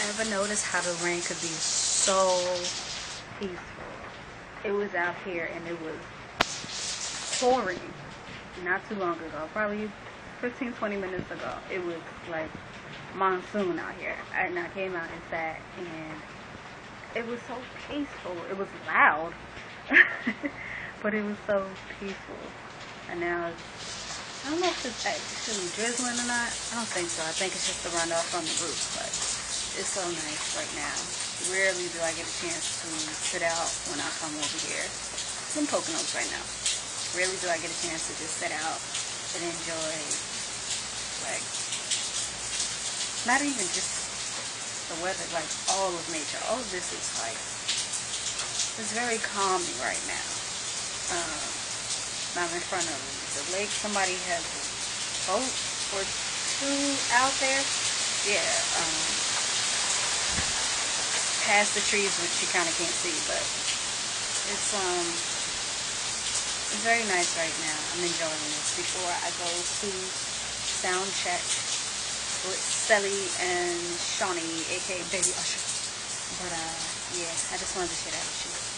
ever noticed how the rain could be so peaceful? It was out here and it was pouring not too long ago, probably 15-20 minutes ago. It was like monsoon out here, and I came out and sat, and it was so peaceful. It was loud, but it was so peaceful. And now I don't know if it's actually drizzling or not. I don't think so. I think it's just the runoff from the roof, but it's so nice right now. Rarely do I get a chance to sit out when I come over here. I'm in Poconos right now. Rarely do I get a chance to just sit out and enjoy, like, not even just the weather, like all of nature. All of this is like, it's very calming right now. I'm in front of the lake. Somebody has a boat or two out there. Yeah, past the trees, which you kind of can't see, but it's very nice right now. I'm enjoying this before I go to sound check with Sally and Shawnee, aka Baby Usher. But yeah, I just wanted to share that with you.